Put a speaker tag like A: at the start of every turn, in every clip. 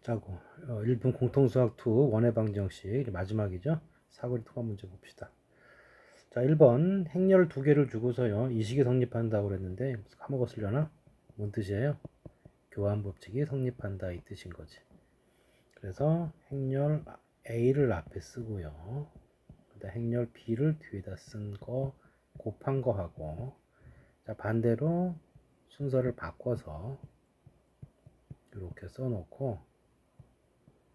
A: 짜고 1분 공통수학 2 원의 방정식 마지막이죠. 사거리 통합 문제 봅시다. 자, 1번 행렬 두 개를 주고서요 이 식이 성립한다고 그랬는데 까먹었으려나? 뭔 뜻이에요? 교환 법칙이 성립한다 이 뜻인 거지. 그래서 행렬 A를 앞에 쓰고요. 그다음 행렬 B를 뒤에다 쓴 거 곱한 거 하고, 자 반대로 순서를 바꿔서 이렇게 써놓고,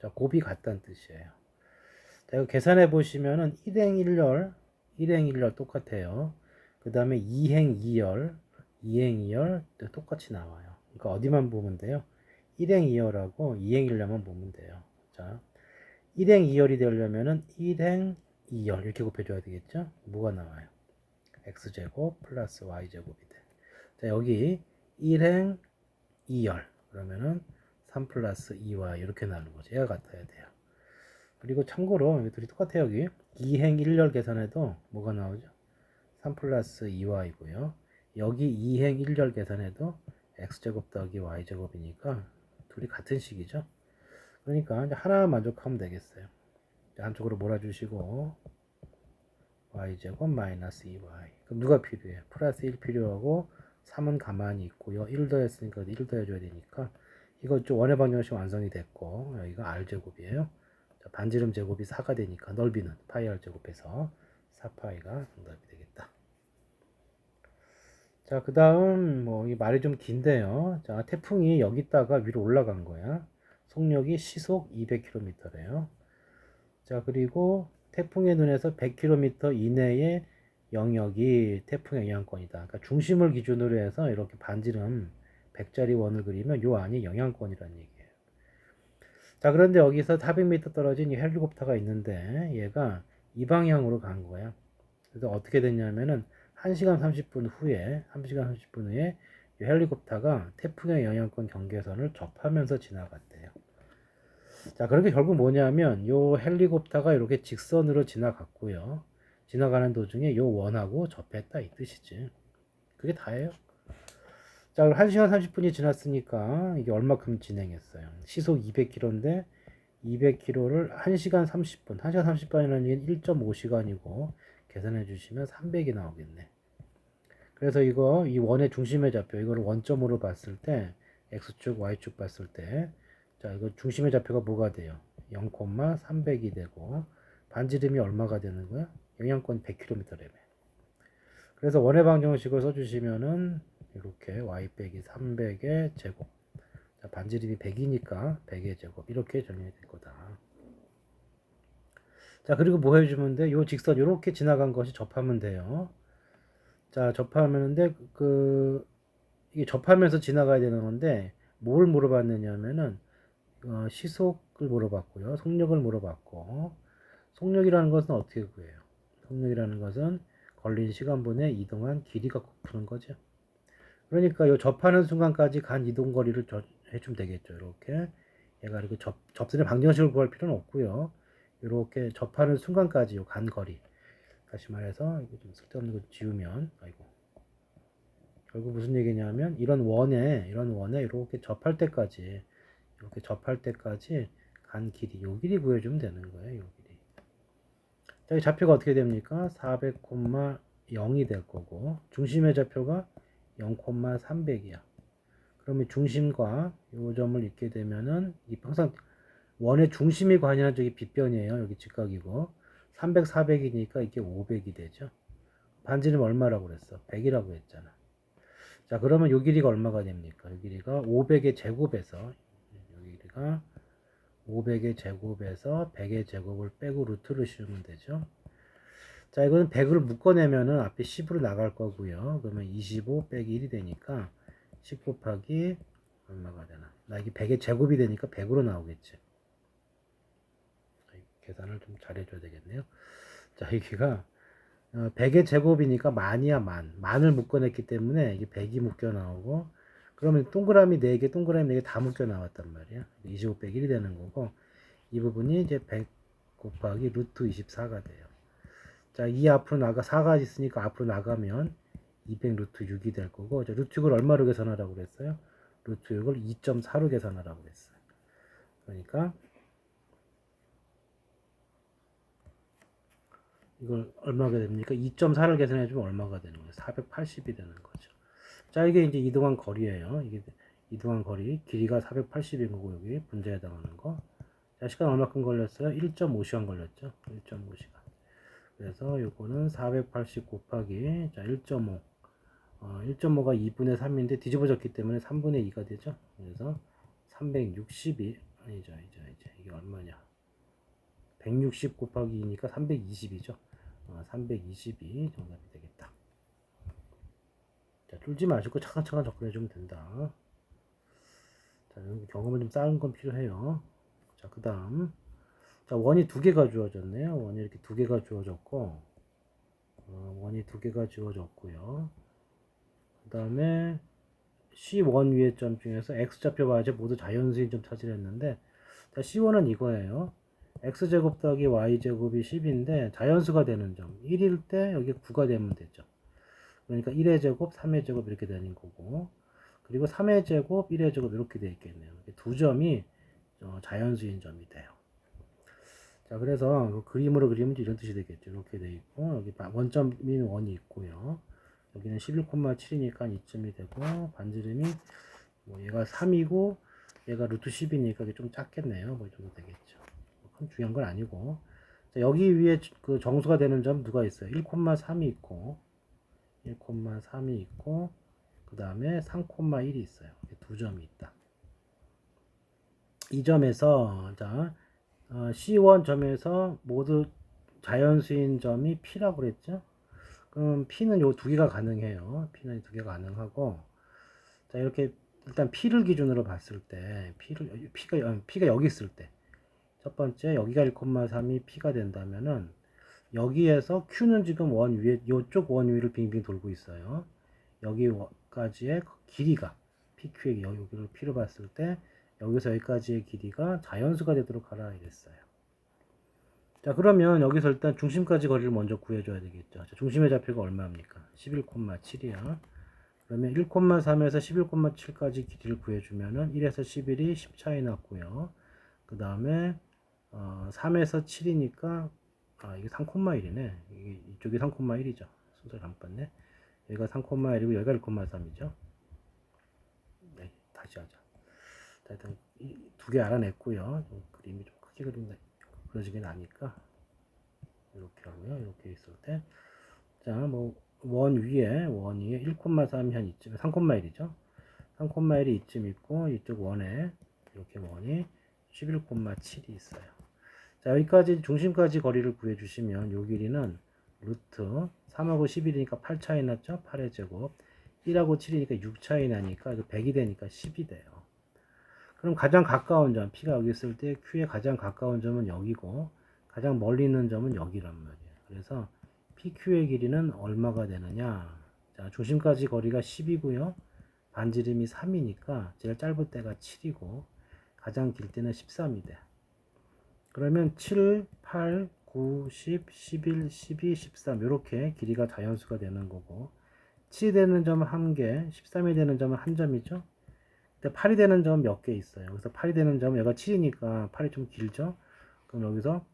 A: 자 곱이 같다는 뜻이에요. 자, 이거 계산해 보시면은 1행 1열, 1행 1열 똑같아요. 그 다음에 2행 2열, 2행 2열 똑같이 나와요. 그러니까 어디만 보면 돼요? 1행 2열하고 2행 1열만 보면 돼요. 자, 1행 2열이 되려면은 1행 2열 이렇게 곱해줘야 되겠죠? 뭐가 나와요? x제곱 플러스 y제곱이 돼. 자, 여기 1행 2열 그러면은 3 플러스 2y 이렇게 나오는 거죠. 얘가 같아야 돼요. 그리고 참고로 여기 둘이 똑같아요. 여기 2행 1열 계산해도 뭐가 나오죠? 3 플러스 2y고요. 여기 2행 1열 계산해도 x제곱 더하기 y제곱이니까 둘이 같은 식이죠. 그러니까 이제 하나 만족하면 되겠어요. 한쪽으로 몰아주시고 y제곱 마이너스 2y. 그럼 누가 필요해? 플러스 1 필요하고 3은 가만히 있고요. 1 더했으니까 1 더해줘야 되니까 이거 좀 원의 방정식 완성이 됐고, 여기가 r제곱이에요. 자, 반지름 제곱이 4가 되니까 넓이는 파이 r 제곱해서 4파이가 정답이 되겠다. 자, 그 다음 이 말이 좀 긴데요. 자, 태풍이 여기다가 위로 올라간 거야. 속력이 시속 200km래요. 자, 그리고 태풍의 눈에서 100km 이내의 영역이 태풍의 영향권이다. 그러니까 중심을 기준으로 해서 이렇게 반지름 100짜리 원을 그리면 요 안이 영향권이라는 얘기예요. 자, 그런데 여기서 400m 떨어진 이 헬리콥터가 있는데 얘가 이 방향으로 간 거야. 그래서 어떻게 됐냐면은 1시간 30분 후에 이 헬리콥터가 태풍의 영향권 경계선을 접하면서 지나갔대요. 자, 그러니까 결국 뭐냐면 요 헬리콥터가 이렇게 직선으로 지나갔고요. 지나가는 도중에 요 원하고 접했다 이 뜻이지. 그게 다예요. 자, 1시간 30분이 지났으니까 이게 얼마큼 진행했어요? 시속 200km인데 200km를 1시간 30분. 1시간 30분이라는 얘기는 1.5시간이고 계산해 주시면 300이 나오겠네. 그래서 이거 이 원의 중심의 좌표 이거를 원점으로 봤을 때 x축 y축 봤을 때, 자 이거 중심의 좌표가 뭐가 돼요? 0,300이 되고 반지름이 얼마가 되는 거야? 영향권 100km래며. 그래서 원의 방정식을 써주시면은 이렇게 y 빼기 300의 제곱, 자, 반지름이 100이니까 100의 제곱 이렇게 정리될 거다. 자, 그리고 뭐 해주면 돼? 요 직선 이렇게 지나간 것이 접하면 돼요. 자, 접하면데 이게 접하면서 지나가야 되는 건데 뭘 물어봤느냐면은 시속을 물어봤고요. 속력을 물어봤고, 속력이라는 것은 어떻게 구해요? 속력이라는 것은 걸린 시간분의 이동한 길이 갖고 푸는 거죠. 그러니까 이 접하는 순간까지 간 이동 거리를 해주면 되겠죠. 이렇게 얘가 이렇게 접선의 방정식을 구할 필요는 없고요. 이렇게 접하는 순간까지 요 간 거리. 다시 말해서 이거 좀 쓸데없는 거 지우면, 아이고. 결국 무슨 얘기냐면 이런 원에 이렇게 접할 때까지 간 길이, 요 길이 구해주면 되는 거예요. 요 길이. 자, 이 좌표가 어떻게 됩니까? 400,0이 될 거고 중심의 좌표가 0,300이야. 그러면 중심과 요 점을 잇게 되면은 항상 원의 중심이 관여한 쪽이 빗변이에요. 여기 직각이고 300, 400이니까 이게 500이 되죠. 반지름 얼마라고 그랬어? 100이라고 했잖아. 자, 그러면 요 길이가 얼마가 됩니까? 요 길이가 500의 제곱에서, 요 길이가 500의 제곱에서 100의 제곱을 빼고 루트를 씌우면 되죠. 자, 이거는 100을 묶어내면은 앞에 10으로 나갈 거고요. 그러면 25 빼기 1이 되니까 10 곱하기 얼마가 되나? 나 이게 100의 제곱이 되니까 100으로 나오겠지. 계산을 좀 잘해줘야 되겠네요. 자, 여기가 100의 제곱이니까 만이야, 만. 만을 묶어냈기 때문에 이게 100이 묶여 나오고, 그러면 동그라미 4개, 동그라미 4개 다 묶여 나왔단 말이야. 25 빼기 1이 되는 거고, 이 부분이 이제 100 곱하기 루트 24가 돼요. 자, 이 앞으로 4가 있으니까 앞으로 나가면 200 루트 6이 될 거고, 루트 6을 얼마로 계산하라고 그랬어요? 루트 6을 2.4로 계산하라고 그랬어요. 그러니까 이걸 얼마가 됩니까? 2.4를 계산해주면 얼마가 되는 거예요? 480이 되는 거죠. 자, 이게 이제 이동한 거리예요. 이게 이동한 거리, 길이가 480인 거고, 여기 분자에 해당하는 거. 자, 시간 얼마큼 걸렸어요? 1.5시간 걸렸죠. 1.5시간. 그래서 요거는 480 곱하기, 자, 1.5. 1.5가 2분의 3인데 뒤집어졌기 때문에 3분의 2가 되죠. 그래서 360이, 아니죠. 이게 얼마냐. 160 곱하기 2니까 320이죠. 320이 정답이 되겠다. 자, 쫄지 마시고 차근차근 접근해주면 된다. 자, 경험을 좀 쌓은 건 필요해요. 자, 그 다음. 자, 원이 두 개가 주어졌네요. 원이 이렇게 두 개가 주어졌고, 원이 두 개가 주어졌고요. 그 다음에 C1 위의 점 중에서 X좌표, Y좌 모두 자연수인 점 차지했는데, 자, C1은 이거예요. X제곱 더하기 Y제곱이 10인데, 자연수가 되는 점. 1일 때 여기 9가 되면 되죠. 그러니까 1의 제곱, 3의 제곱 이렇게 되는 거고, 그리고 3의 제곱, 1의 제곱 이렇게 되어 있겠네요. 두 점이 자연수인 점이 돼요. 자, 그래서 그 그림으로 그리면 이런 뜻이 되겠죠. 이렇게 돼 있고, 여기 원점인 원이 있고요. 여기는 11,7이니까 이쯤이 되고, 반지름이 뭐 얘가 3이고, 얘가 루트 10이니까 이게 좀 작겠네요. 뭐 이 정도 되겠죠. 큰 중요한 건 아니고. 자, 여기 위에 그 정수가 되는 점 누가 있어요? 1,3이 있고, 1,3이 있고, 그 다음에 3,1이 있어요. 두 점이 있다. 이 점에서, 자, C1 점에서 모두 자연수인 점이 P라고 그랬죠? 그럼 P는 요 두 개가 가능해요. P는 두 개가 가능하고, 자, 이렇게 일단 P를 기준으로 봤을 때, P가 여기 있을 때, 첫 번째 여기가 1,3이 P가 된다면은 여기에서 Q는 지금 원 위에, 요쪽 원 위를 빙빙 돌고 있어요. 여기까지의 길이가, PQ의 여기를 P로 봤을 때, 여기서 여기까지의 길이가 자연수가 되도록 하라 이랬어요. 자, 그러면 여기서 일단 중심까지 거리를 먼저 구해줘야 되겠죠. 자, 중심의 좌표가 얼마입니까? 11,7이야. 그러면 1,3에서 11,7까지 길이를 구해주면은 1에서 11이 10 차이 났고요. 그 다음에 3에서 7이니까 이게 3,1이네. 이쪽이 3,1이죠. 순서 잘못 봤네. 여기가 3,1이고 여기가 1,3이죠. 네, 다시 하자. 자, 일단 두 개 알아냈고요. 그림이 좀 크게 그려지긴 하니까 이렇게 하고요. 이렇게 있을 때, 자, 뭐 원 위에 1,3이 한 이쯤, 3,1이죠. 3,1이 이쯤 있고 이쪽 원에 이렇게 원이 11,7이 있어요. 자, 여기까지 중심까지 거리를 구해주시면 요 길이는 루트 3하고 11이니까 8 차이 났죠? 8의 제곱 1하고 7이니까 6 차이 나니까 100이 되니까 10이 돼요. 그럼 가장 가까운 점, P가 여기 있을 때 Q에 가장 가까운 점은 여기고 가장 멀리 있는 점은 여기란 말이에요. 그래서 PQ의 길이는 얼마가 되느냐? 자, 중심까지 거리가 10이고요. 반지름이 3이니까 제일 짧을 때가 7이고 가장 길 때는 13이 돼. 그러면 7, 8, 9, 10, 11, 12, 13 이렇게 길이가 자연수가 되는 거고 7이 되는 점은 1개, 13이 되는 점은 1점이죠. 근데 8이 되는 점은 몇 개 있어요. 그래서 8이 되는 점은 여기가 7이니까 8이 좀 길죠. 그럼 여기서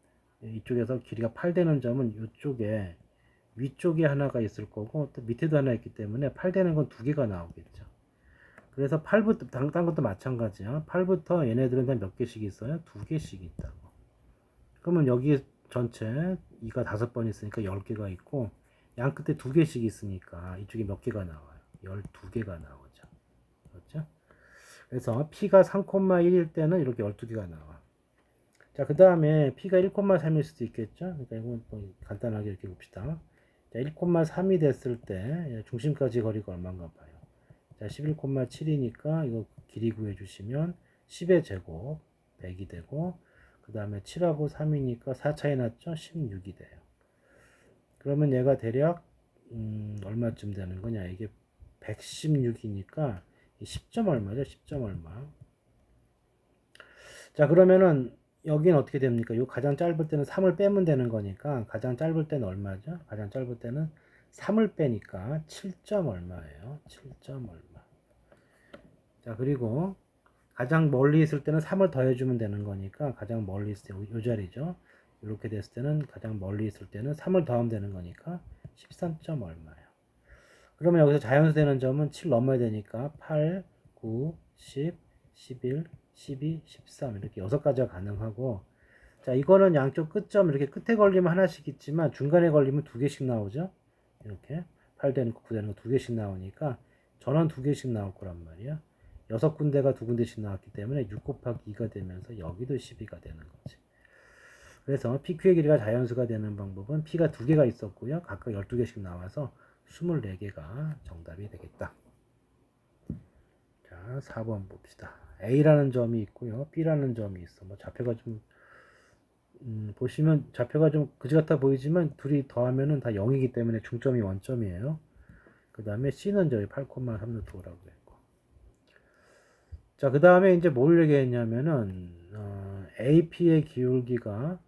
A: 이쪽에서 길이가 8 되는 점은 이쪽에 위쪽에 하나가 있을 거고 또 밑에도 하나 있기 때문에 8 되는 건 두 개가 나오겠죠. 그래서 8부터 딴 것도 마찬가지야. 8부터 얘네들은 다 몇 개씩 있어요? 두 개씩 있다고. 그러면 여기 전체 2가 5번 있으니까 10개가 있고 양 끝에 두 개씩 있으니까 이쪽에 몇 개가 나와요? 12개가 나오죠. 그렇죠? 그래서 P가 3,1일 때는 이렇게 12개가 나와. 자, 그 다음에 P가 1,3일 수도 있겠죠? 그러니까 이건 뭐 간단하게 이렇게 봅시다. 자, 1,3이 됐을 때 중심까지 거리가 얼마인가 봐요. 자, 11,7이니까 이거 길이 구해주시면 10의 제곱 100이 되고 그 다음에 7하고 3이니까 4 차이 났죠? 16이 돼요. 그러면 얘가 대략 얼마쯤 되는 거냐? 이게 116이니까 10점 얼마죠? 10점 얼마. 자, 그러면은 여기는 어떻게 됩니까? 요 가장 짧을 때는 3을 빼면 되는 거니까 가장 짧을 때는 얼마죠? 가장 짧을 때는 3을 빼니까 7점 얼마예요? 7점 얼마. 자, 그리고 가장 멀리 있을 때는 3을 더해주면 되는 거니까 가장 멀리 있을 때 이 자리죠. 이렇게 됐을 때는 가장 멀리 있을 때는 3을 더하면 되는 거니까 13점 얼마예요. 그러면 여기서 자연수 되는 점은 7 넘어야 되니까 8, 9, 10, 11, 12, 13 이렇게 6가지가 가능하고, 자 이거는 양쪽 끝점 이렇게 끝에 걸리면 하나씩 있지만 중간에 걸리면 2개씩 나오죠. 이렇게 8 되는 거 9 되는 거 2개씩 나오니까 전원 2개씩 나올 거란 말이야. 6군데가 2군데씩 나왔기 때문에 6 곱하기 2가 되면서 여기도 12가 되는 거지. 그래서 PQ의 길이가 자연수가 되는 방법은 P가 2개가 있었고요. 각각 12개씩 나와서 24개가 정답이 되겠다. 자, 4번 봅시다. A라는 점이 있고요. B라는 점이 있어. 뭐 좌표가 좀 보시면 좌표가 좀 그지 같아 보이지만 둘이 더하면은 다 0이기 때문에 중점이 원점이에요. 그 다음에 C는 저희 8,3루트라고 했고. 자, 그 다음에 이제 뭘 얘기했냐면은 AP의 기울기와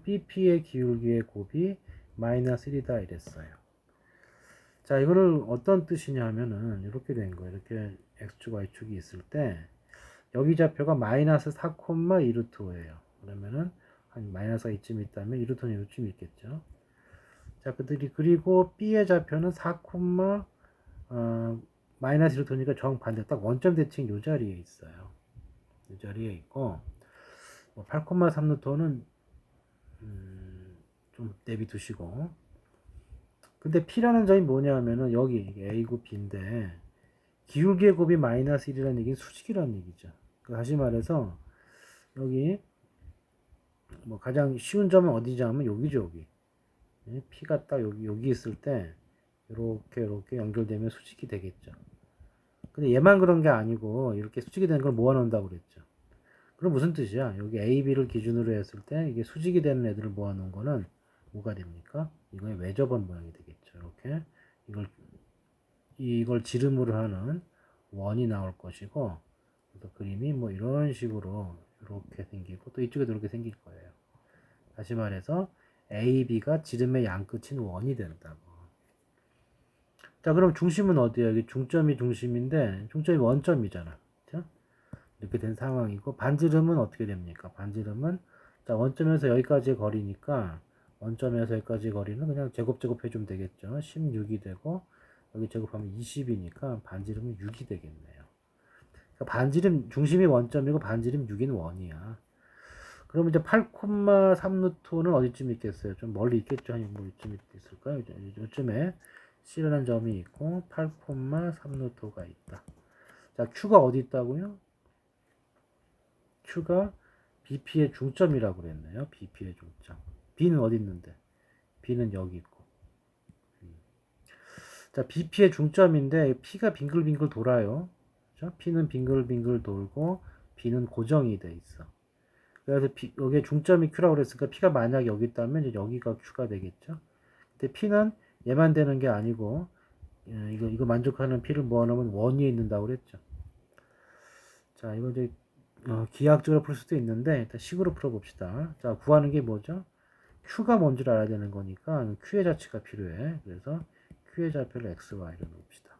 A: BP의 기울기의 곱이 마이너스 1이다 이랬어요. 자, 이거를 어떤 뜻이냐면은 이렇게 된 거예요. 이렇게 x축 y축이 있을 때 여기 좌표가 마이너스 4,2루트 5예요. 그러면은 한 마이너스가 이쯤 있다면 2루트는 이쯤 있겠죠. 자, 그리고 B의 좌표는 4, 마이너스 1루트니까 정반대 딱 원점 대칭 요 자리에 있어요. 이 자리에 있고, 뭐 8,3루트는 좀 내비두시고. 근데 P라는 점이 뭐냐면은 여기 A고 B인데 기울기의 곱이 마이너스 1이라는 얘기는 수직이라는 얘기죠. 다시 말해서 여기 뭐 가장 쉬운 점은 어디냐 하면 여기죠. 여기 P가 딱 여기 있을 때 이렇게 연결되면 수직이 되겠죠. 근데 얘만 그런 게 아니고 이렇게 수직이 되는 걸 모아놓는다고 그랬죠. 그럼 무슨 뜻이야? 여기 A, B를 기준으로 했을 때 이게 수직이 되는 애들을 모아놓은 거는 뭐가 됩니까? 이거의 외접원 모양이 되겠죠. 이렇게 이걸 지름으로 하는 원이 나올 것이고, 그래서 그림이 뭐 이런 식으로 이렇게 생기고 또 이쪽에도 이렇게 생길 거예요. 다시 말해서 A, B가 지름의 양끝인 원이 된다고. 자, 그럼 중심은 어디예요? 여기 중점이 중심인데 중점이 원점이잖아. 그렇죠? 이렇게 된 상황이고, 반지름은 어떻게 됩니까? 반지름은 자, 원점에서 여기까지의 거리니까 원점에서 여기까지 거리는 그냥 제곱 해주면 되겠죠. 16이 되고 여기 제곱하면 20이니까 반지름은 6이 되겠네요. 그러니까 반지름 중심이 원점이고 반지름 6인 원이야. 그럼 이제 8,3루트는 어디쯤 있겠어요? 좀 멀리 있겠죠? 한 뭐 이쯤 있을까요? 요즘에 C라는 점이 있고 8,3루트가 있다. 자, Q가 어디 있다고요? Q가 BP의 중점이라고 그랬네요. BP의 중점. B는 어디 있는데? B는 여기 있고. 자, BP의 중점인데 P가 빙글빙글 돌아요. 그렇죠? P는 빙글빙글 돌고 B는 고정이 돼 있어. 그래서 여기에 중점이 Q라고 그랬으니까 P가 만약 여기 있다면 이제 여기가 Q가 되겠죠. 근데 P는 얘만 되는 게 아니고 이거 만족하는 P를 모아놓으면 원 위에 있는다고 그랬죠. 자, 이거 이제 기하학적으로 풀 수도 있는데 일단 식으로 풀어봅시다. 자, 구하는 게 뭐죠? Q가 뭔지를 알아야 되는 거니까 Q의 자체가 필요해. 그래서 Q의 좌표를 X, Y로 놓읍시다.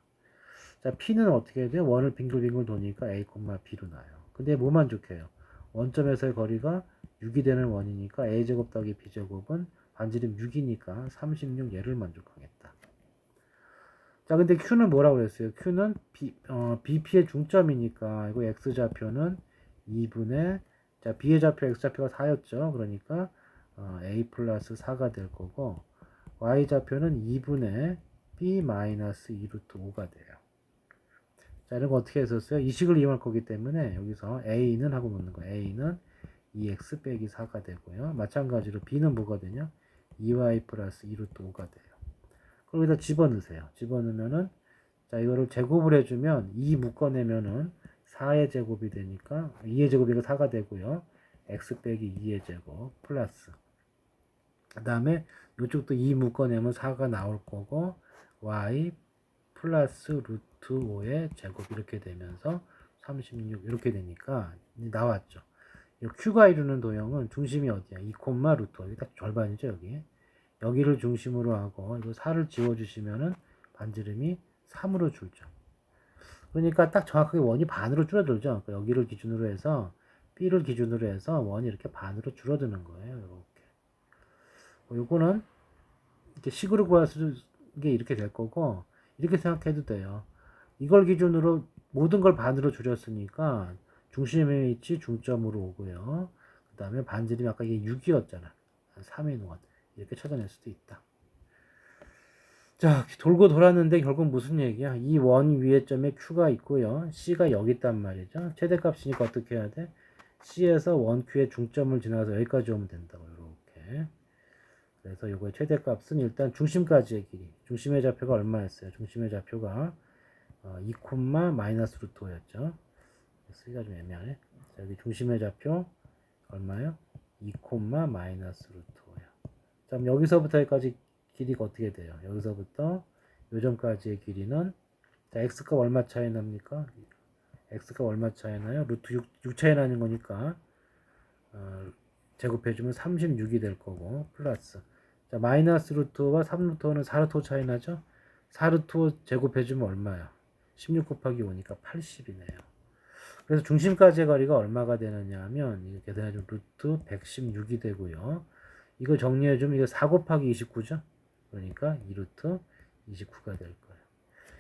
A: 자, P는 어떻게 해야 돼요? 원을 빙글빙글 도니까 A, B로 나요. 근데 뭐 만족해요? 원점에서의 거리가 6이 되는 원이니까 A제곱 더하기 B제곱은 반지름 6이니까 36 얘를 만족하겠다. 자, 근데 Q는 뭐라고 그랬어요? Q는 BP의 중점이니까 이거 X좌표는 2분의 자, B의 좌표 X좌표가 4였죠. 그러니까 A 플러스 4가 될 거고 Y좌표는 2분의 B 마이너스 2루트 5가 돼요. 자, 이런 거 어떻게 했었어요? 이 식을 이용할 거기 때문에 여기서 A는 하고 놓는 거예요. A는 2x 빼기 4가 되고요. 마찬가지로 B는 뭐가 되냐? 2y 플러스 2루트 5가 돼요. 그럼 여기다 집어넣으세요. 집어넣으면은 자, 이거를 제곱을 해주면 2 묶어내면은 4의 제곱이 되니까 2의 제곱이가 4가 되고요. x 빼기 2의 제곱 플러스 그 다음에 이쪽도 2 묶어내면 4가 나올 거고 y 플러스 루트 5의 제곱 이렇게 되면서 36 이렇게 되니까 나왔죠. Q가 이루는 도형은 중심이 어디야? 2, 루트 5. 여기 딱 절반이죠, 여기. 여기를 중심으로 하고 이거 4를 지워주시면은 반지름이 3으로 줄죠. 그러니까 딱 정확하게 원이 반으로 줄어들죠. 그러니까 여기를 기준으로 해서 B를 기준으로 해서 원이 이렇게 반으로 줄어드는 거예요. 이렇게. 요거는 이렇게 식으로 구할 게 이렇게 될 거고 이렇게 생각해도 돼요. 이걸 기준으로 모든 걸 반으로 줄였으니까 중심의 위치 중점으로 오고요. 그 다음에 반지름이 아까 이게 6이었잖아. 3인 원. 이렇게 찾아낼 수도 있다. 자, 돌고 돌았는데 결국 무슨 얘기야? 이 원 위에 점에 Q가 있고요. C가 여기 있단 말이죠. 최대값이니까 어떻게 해야 돼? C에서 원 Q의 중점을 지나서 여기까지 오면 된다고. 이렇게. 그래서 요거의 최대값은 일단 중심까지의 길이. 중심의 좌표가 얼마였어요? 중심의 좌표가 2, 마이너스 루트 5였죠. 쓰기가 좀 애매하네. 자, 여기 중심의 좌표 얼마요? 2, 마이너스 루트 5야. 자, 그럼 여기서부터 여기까지 길이가 어떻게 돼요? 여기서부터 요점까지의 길이는 자, x값 얼마 차이 납니까? x값 얼마 차이 나요? 루트 6 차이 나는 거니까 제곱해주면 36이 될 거고 플러스 자, 마이너스 루트와 3루트 5는 4루트 5 차이 나죠? 4루트 5 제곱해주면 얼마야? 16 곱하기 5니까 80이네요. 그래서 중심까지의 거리가 얼마가 되느냐 하면 이거 계산해주면 루트 116이 되고요. 이거 정리해주면 이거 4 곱하기 29죠? 그러니까 2루트 29가 될 거예요.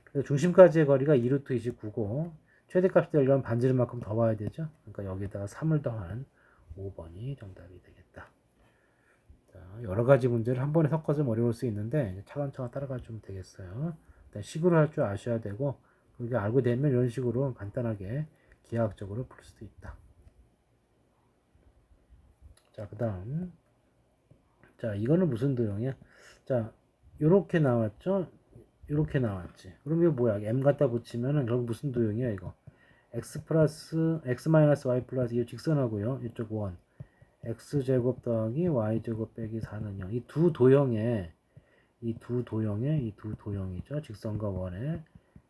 A: 그래서 중심까지의 거리가 2루트 29고 최대값이 되려면 반지름만큼 더 와야 되죠? 그러니까 여기다가 3을 더한 5번이 정답이 되겠다. 자, 여러 가지 문제를 한 번에 섞어서 어려울 수 있는데 차근차근 따라가 주면 되겠어요. 일단 식으로 할 줄 아셔야 되고 그게 알고 되면 이런 식으로 간단하게 기하학적으로 풀 수도 있다. 자, 그 다음 자, 이거는 무슨 도형이야? 자, 요렇게 나왔죠? 요렇게 나왔지. 그럼 이거 뭐야? m 갖다 붙이면은 결국 무슨 도형이야, 이거? x 플러스 x 마이너스 y 플러스 이 직선하고요. 이쪽 원. x제곱 더하기 y제곱 빼기 4는 0. 이 두 도형이죠. 직선과 원의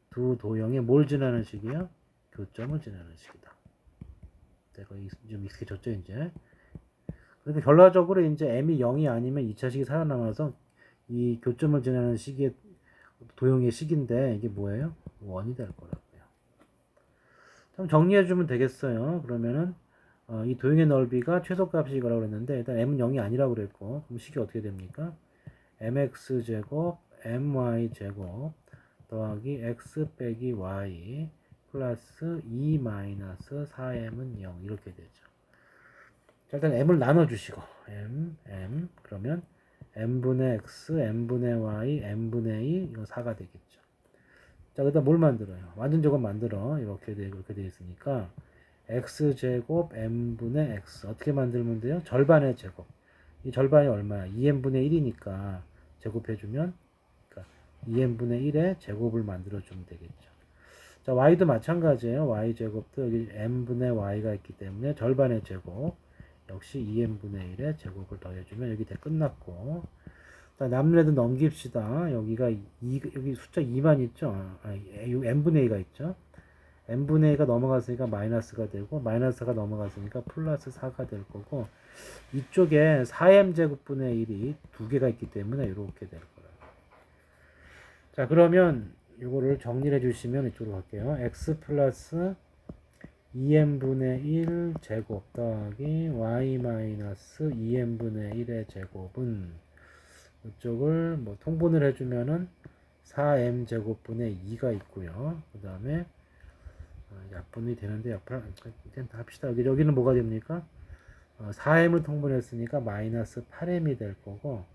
A: 두 도형에 뭘 지나는 식이야? 교점을 지나는 식이다. 내가 좀 익숙해졌죠, 이제. 그러니까 결과적으로 이제 m이 0이 아니면 2차식이 살아남아서 이 교점을 지나는 식의 도형의 식인데 이게 뭐예요? 원이 될 거라고요. 좀 정리해 주면 되겠어요. 그러면은 이 도형의 넓이가 최소값이 이거라고 그랬는데 일단 m은 0이 아니라고 그랬고 그럼 식이 어떻게 됩니까? mx 제곱 my 제곱 더하기 x 빼기 y 플러스 2 마이너스 4m은 0 이렇게 되죠. 자, 일단 m을 나눠주시고 m 그러면 m분의 x, m분의 y, m분의 2 이거 4가 되겠죠. 자, 그다음 뭘 만들어요? 완전 제곱 만들어. 이렇게 돼 있으니까 x제곱 m분의 x 어떻게 만들면 돼요? 절반의 제곱. 이 절반이 얼마야? 2n분의 1이니까 제곱해주면 그러니까 2n분의 1의 제곱을 만들어주면 되겠죠. 자, y도 마찬가지예요. y제곱도 여기 m분의 y가 있기 때문에 절반의 제곱 역시 2n분의 1의 제곱을 더해주면 여기 다 끝났고 남는 애들 넘깁시다. 여기가 여기 숫자 2만 있죠. n분의 2가 있죠. n분의 2가 넘어갔으니까 마이너스가 되고 마이너스가 넘어갔으니까 플러스 4가 될 거고 이쪽에 4m 제곱분의 1이 두 개가 있기 때문에 이렇게 될 거예요. 자, 그러면 이거를 정리해 주시면 이쪽으로 갈게요. x 플러스 2n분의 1 제곱 더하기 y 마이너스 2n분의 1의 제곱은 이쪽을 뭐 통분을 해주면은 4m 제곱분의 2가 있고요. 그 다음에 약분이 되는데 약분 일단 합시다. 여기는 뭐가 됩니까? 4m을 통분했으니까 마이너스 8m이 될 거고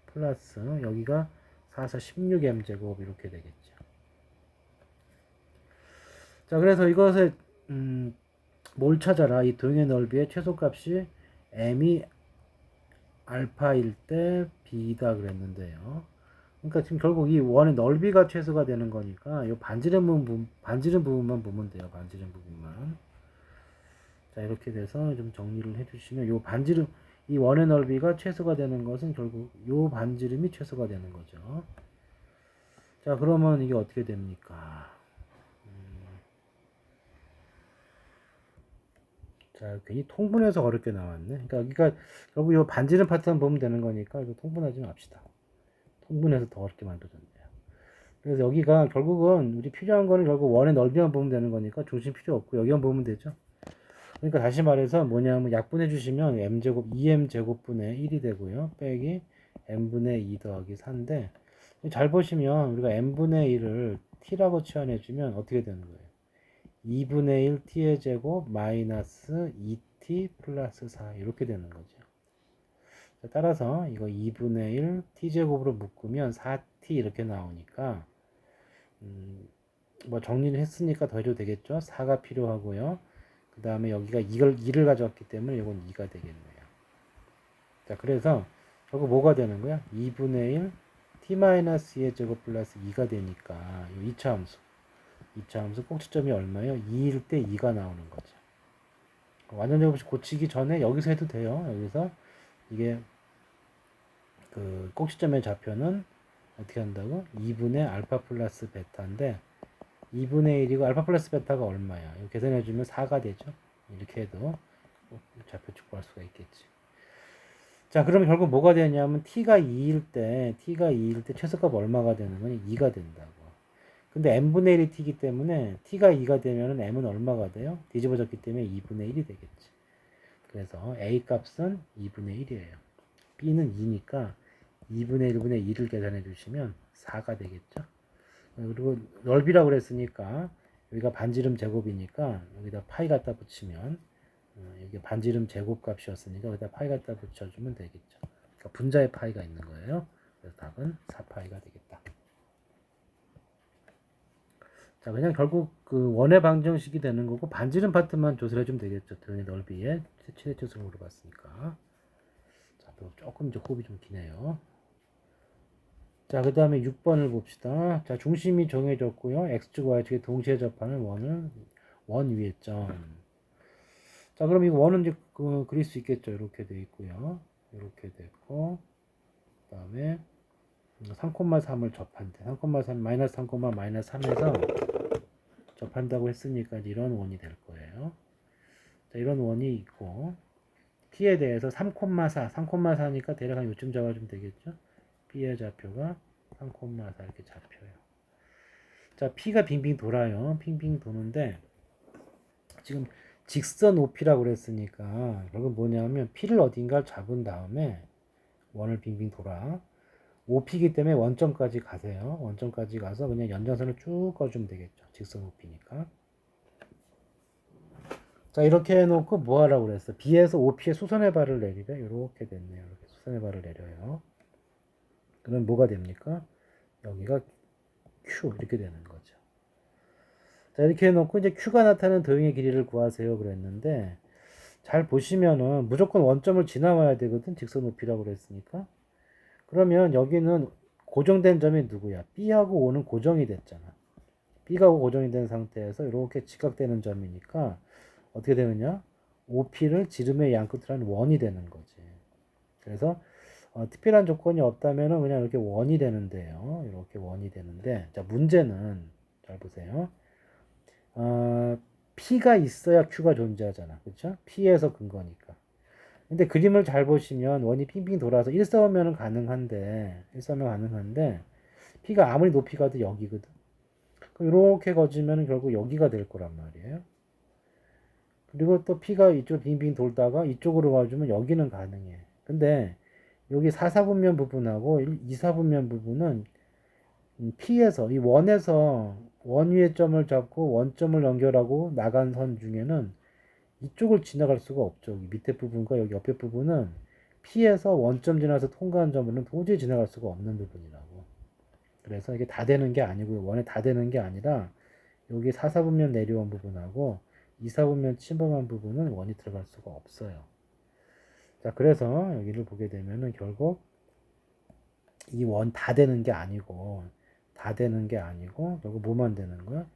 A: 플러스 여기가 4, 4, 16m 제곱 이렇게 되겠죠. 자, 그래서 이것을 뭘 찾아라? 이 도형의 넓이의 최소값이 m이 알파일 때 b다 그랬는데요. 그러니까 지금 결국 이 원의 넓이가 최소가 되는 거니까 이 반지름 부분만 보면 돼요. 반지름 부분만. 자, 이렇게 돼서 좀 정리를 해주시면 이 원의 넓이가 최소가 되는 것은 결국 이 반지름이 최소가 되는 거죠. 자, 그러면 이게 어떻게 됩니까? 자, 괜히 통분해서 어렵게 나왔네. 그러니까 결국 이 반지름 파트만 보면 되는 거니까 이거 통분하지 맙시다. 통분해서 더 어렵게 만들어졌네요. 그래서 여기가 결국은 우리 필요한 거는 결국 원의 넓이만 보면 되는 거니까 중심 필요 없고 여기만 보면 되죠. 그러니까 다시 말해서 뭐냐면 약분해 주시면 m제곱 2m제곱분의 1이 되고요. 빼기 n분의 2 더하기 4인데 잘 보시면 우리가 n분의 1을 t라고 치환해 주면 어떻게 되는 거예요? 2분의 1 t의 제곱 마이너스 2t 플러스 4 이렇게 되는 거죠. 따라서 이거 2분의 1 t제곱으로 묶으면 4t 이렇게 나오니까 뭐 정리를 했으니까 더 해도 되겠죠. 4가 필요하고요. 그 다음에 여기가 2를 가져왔기 때문에 이건 2가 되겠네요. 자, 그래서 저거 뭐가 되는 거야? 2분의 1 t-2의 제곱 플러스 2가 되니까 이 2차 함수. 2차 함수 꼭지점이 얼마예요? 2일 때 2가 나오는 거죠. 완전 제곱식 고치기 전에 여기서 해도 돼요. 여기서 이게 그 꼭지점의 좌표는 어떻게 한다고? 2분의 알파 플러스 베타인데 2분의 1이고 알파 플러스 베타가 얼마야? 이거 계산해주면 4가 되죠. 이렇게 해도 좌표 측구할 수가 있겠지. 자, 그러면 결국 뭐가 되냐면 t가 2일 때 최소값 얼마가 되는 거니? 2가 된다고. 근데 n분의 1이 t이기 때문에 t가 2가 되면은 m은 얼마가 돼요? 뒤집어졌기 때문에 2분의 1이 되겠지. 그래서 a 값은 2분의 1이에요. b는 2니까 2분의 1분의 2를 계산해 주시면 4가 되겠죠. 그리고 넓이라고 그랬으니까 여기가 반지름 제곱이니까 여기다 파이 갖다 붙이면 여기 반지름 제곱 값이었으니까 여기다 파이 갖다 붙여주면 되겠죠. 그러니까 분자의 파이가 있는 거예요. 그래서 답은 4파이가 되겠다. 자, 그냥 결국 그 원의 방정식이 되는 거고 반지름 파트만 조절해 주면 되겠죠. 드론의 넓이에 최대치수를 물어봤으니까. 자, 또 조금 이제 호흡이 좀 기네요. 자, 그 다음에 6번을 봅시다. 자, 중심이 정해졌고요. x축, y축에 동시에 접하는 원 위의 점. 자, 그럼 이거 원은 이제 그릴 수 있겠죠. 이렇게 돼 있고요. 이렇게 됐고, 그 다음에 3,3을 접한대. 3,3 마이너스 3, 마이너스 3에서 접한다고 했으니까 이런 원이 될 거예요. 자, 이런 원이 있고, t에 대해서 3,4, 3,4니까 대략 한 요쯤 잡아주면 되겠죠. p의 좌표가 3,4 이렇게 잡혀요. 자, p가 빙빙 돌아요. 빙빙 도는데 지금 직선 OP라고 그랬으니까 결국 뭐냐면 p를 어딘가 잡은 다음에 원을 빙빙 돌아. OP이기 때문에 원점까지 가세요. 원점까지 가서 그냥 연장선을 쭉 꺼주면 되겠죠. 직선 OP니까. 자, 이렇게 해놓고 뭐 하라고 그랬어? B에서 OP에 수선의 발을 내리래. 이렇게 됐네요. 이렇게 수선의 발을 내려요. 그럼 뭐가 됩니까? 여기가 Q 이렇게 되는 거죠. 자, 이렇게 해놓고 이제 Q가 나타나는 도형의 길이를 구하세요 그랬는데 잘 보시면은 무조건 원점을 지나와야 되거든. 직선 높이라고 그랬으니까. 그러면 여기는 고정된 점이 누구야? B하고 O는 고정이 됐잖아. B가 O 고정이 된 상태에서 이렇게 직각되는 점이니까 어떻게 되느냐? OP를 지름의 양끝으로 하는 원이 되는 거지. 그래서 특별한 조건이 없다면은 그냥 이렇게 원이 되는데요. 이렇게 원이 되는데 자, 문제는 잘 보세요. P가 있어야 Q가 존재하잖아. 그렇죠? P에서 근거니까. 근데 그림을 잘 보시면 원이 빙빙 돌아서 일사분면은 가능한데 P가 아무리 높이 가도 여기거든. 그럼 이렇게 거지면 결국 여기가 될 거란 말이에요. 그리고 또 P가 이쪽 빙빙 돌다가 이쪽으로 와주면 여기는 가능해. 근데 여기 4사분면 부분하고 2사분면 부분은 P에서 이 원에서 원 위의 점을 잡고 원점을 연결하고 나간 선 중에는 이쪽을 지나갈 수가 없죠. 여기 밑에 부분과 여기 옆에 부분은 P에서 원점 지나서 통과한 점은 도저히 지나갈 수가 없는 부분이라고. 그래서 이게 다 되는 게 아니고요. 원에 다 되는 게 아니라 여기 4사분면 내려온 부분하고 2사분면 침범한 부분은 원이 들어갈 수가 없어요. 자, 그래서 여기를 보게 되면은 결국 이 원 다 되는 게 아니고 결국 뭐만 되는 거야?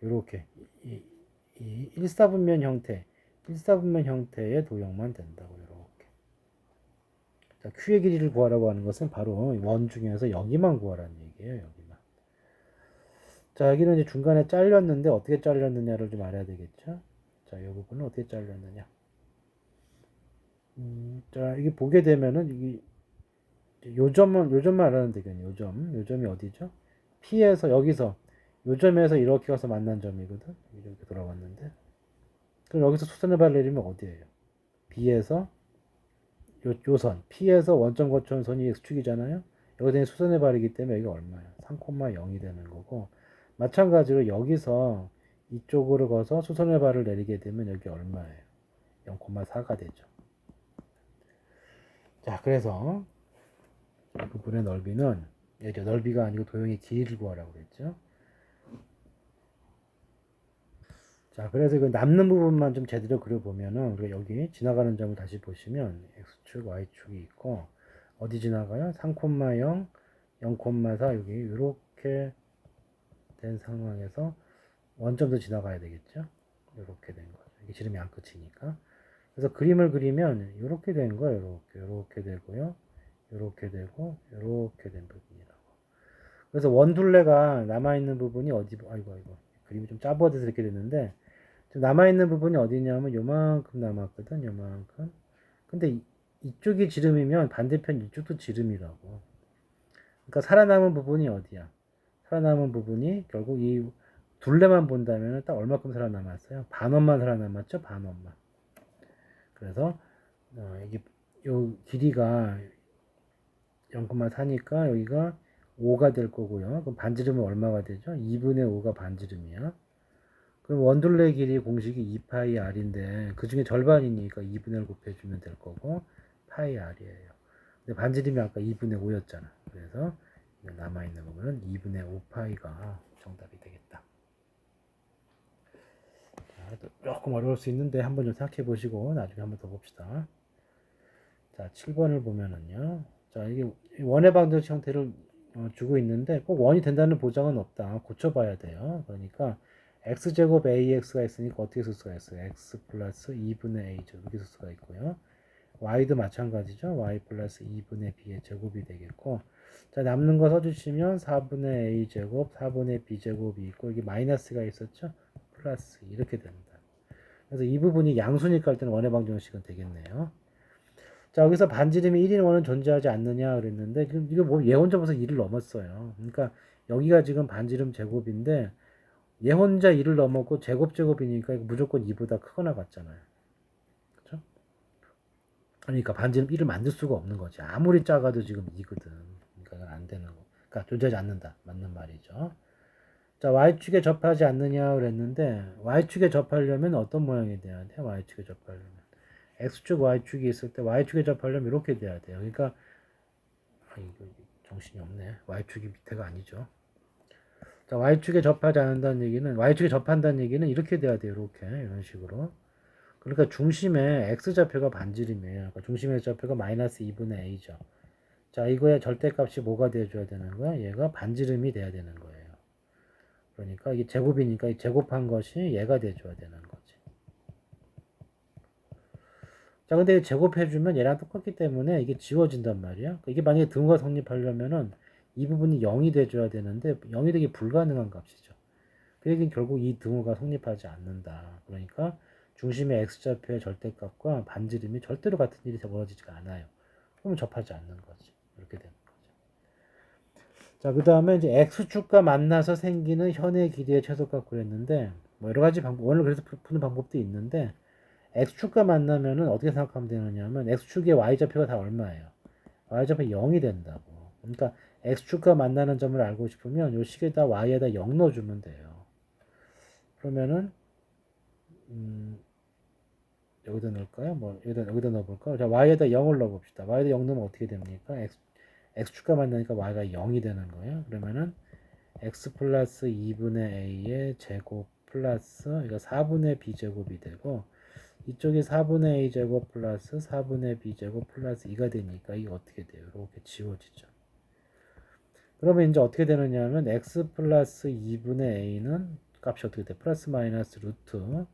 A: 이렇게 이 1사분면 형태의 도형만 된다고 이렇게. 자, Q의 길이를 구하라고 하는 것은 바로 원 중에서 여기만 구하라는 얘기예요. 여기만. 자, 여기는 이제 중간에 잘렸는데 어떻게 잘렸느냐를 좀 알아야 되겠죠? 자, 이 부분은 어떻게 잘렸느냐? 자, 이게 보게 되면은 요 점만 알아면 되겠네요. 요 점이 어디죠? P에서 여기서 요 점에서 이렇게 가서 만난 점이거든. 이렇게 돌아왔는데 그럼 여기서 수선의 발을 내리면 어디예요? B에서 요 선, P에서 원점 거쳐온 선이 X축이잖아요. 여기서 수선의 발이기 때문에 여기가 얼마야? 3,0이 되는 거고 마찬가지로 여기서 이쪽으로 가서 수선의 발을 내리게 되면 여기 얼마예요? 0,4가 되죠. 자, 그래서 이 부분의 넓이는 넓이가 아니고 도형의 길이를 구하라고 그랬죠. 자, 그래서 그 남는 부분만 좀 제대로 그려보면은 우리가 여기 지나가는 점을 다시 보시면 x축, y축이 있고 어디 지나가요? 3,0, 0,4 여기 이렇게 된 상황에서 원점도 지나가야 되겠죠? 이렇게 된 거죠. 이게 지름이 안 끝이니까. 그래서 그림을 그리면 이렇게 된 거예요. 이렇게 되고요. 이렇게 되고 이렇게 된 부분이라고. 그래서 원둘레가 남아있는 부분이 어디, 아이고 그림이 좀 짜부어져서 이렇게 됐는데 남아있는 부분이 어디냐면 요만큼 남았거든. 요만큼. 근데 이쪽이 지름이면 반대편 이쪽도 지름이라고. 그러니까 살아남은 부분이 어디야? 살아남은 부분이 결국 이 둘레만 본다면 딱 얼마큼 살아남았어요? 반원만 살아남았죠? 반원만. 그래서 이게 요 길이가 0,4니까 여기가 5가 될 거고요. 그럼 반지름은 얼마가 되죠? 2분의 5가 반지름이야. 그럼 원둘레 길이 공식이 2파이 r인데 그 중에 절반이니까 2분의 1 곱해주면 될 거고 파이 r이에요. 근데 반지름이 아까 2분의 5였잖아. 그래서 남아있는 부분은 2분의 5파이가 정답이 되겠다. 자, 조금 어려울 수 있는데 한번 좀 생각해 보시고 나중에 한번 더 봅시다. 자, 7번을 보면은요. 자, 이게 원의 방정식 형태를 주고 있는데 꼭 원이 된다는 보장은 없다. 고쳐봐야 돼요. 그러니까 x제곱 ax가 있으니까 어떻게 쓸 수가 있어요? x 플러스 2분의 a 제곱 이렇게 쓸 수가 있고요. y도 마찬가지죠. y 플러스 2분의 b의 제곱이 되겠고 자 남는 거 써주시면 4분의 a 제곱 4분의 b 제곱이 있고 이게 마이너스가 있었죠. 플러스 이렇게 됩니다. 그래서 이 부분이 양수니까 할 때는 원의 방정식은 되겠네요. 자 여기서 반지름이 1인 원은 존재하지 않느냐 그랬는데 지금 이거 뭐 예혼자 벌써 1을 넘었어요. 그러니까 여기가 지금 반지름 제곱인데 얘 혼자 1을 넘었고 제곱이니까 무조건 2보다 크거나 같잖아요. 그렇죠? 그러니까 반지름 1을 만들 수가 없는 거지. 아무리 작아도 지금 2거든. 그러니까 이건 안 되는 거. 그러니까 존재하지 않는다. 맞는 말이죠. 자, y축에 접하지 않느냐 그랬는데 y축에 접하려면 어떤 모양이 돼야 돼? y축에 접하려면 x축, y축이 있을 때 y축에 접하려면 이렇게 돼야 돼요. 그러니까 이거 정신이 없네. y축이 밑에가 아니죠. 자, y축에 접하지 않는다는 얘기는 y축에 접한다는 얘기는 이렇게 돼야 돼요. 이렇게 이런 식으로. 그러니까 중심의 x좌표가 반지름이에요. 그러니까 중심의 x좌표가 마이너스 2분의 a죠. 자, 이거의 절대값이 뭐가 돼줘야 되는 거야? 얘가 반지름이 돼야 되는 거예요. 그러니까 이게 제곱이니까 이 제곱한 것이 얘가 돼줘야 되는 거지. 자, 근데 제곱해주면 얘랑 똑같기 때문에 이게 지워진단 말이야. 그러니까 이게 만약에 등호가 성립하려면은 이 부분이 0이 돼줘야 되는데 0이 되기 불가능한 값이죠. 그 얘기는 결국 이 등호가 성립하지 않는다. 그러니까 중심의 x좌표의 절대값과 반지름이 절대로 같은 일이 벌어지지가 않아요. 그러면 접하지 않는 거지. 이렇게 되는 거죠. 자, 그 다음에 이제 x축과 만나서 생기는 현의 길이의 최소값 구했는데 뭐 여러 가지 방법, 원을 그래서 푸는 방법도 있는데 x축과 만나면은 어떻게 생각하면 되느냐면 x축의 y좌표가 다 얼마예요? y좌표 0이 된다고. 그러니까 x축과 만나는 점을 알고 싶으면 요 식에다 y에다 0 넣어주면 돼요. 그러면은 여기다 넣을까요? 뭐 여기다 넣어볼까요? 자, y에다 0을 넣어봅시다. y에다 0 넣으면 어떻게 됩니까? x축과 만나니까 y가 0이 되는 거예요. 그러면은 x 플러스 2분의 a의 제곱 플러스 이거 4분의 b 제곱이 되고 이쪽이 4분의 a 제곱 플러스 4분의 b 제곱 플러스 2가 되니까 이게 어떻게 돼요? 이렇게 지워지죠. 그러면 이제 어떻게 되느냐 하면 x 플러스 2분의 a는 값이 어떻게 돼? 플러스 마이너스 루트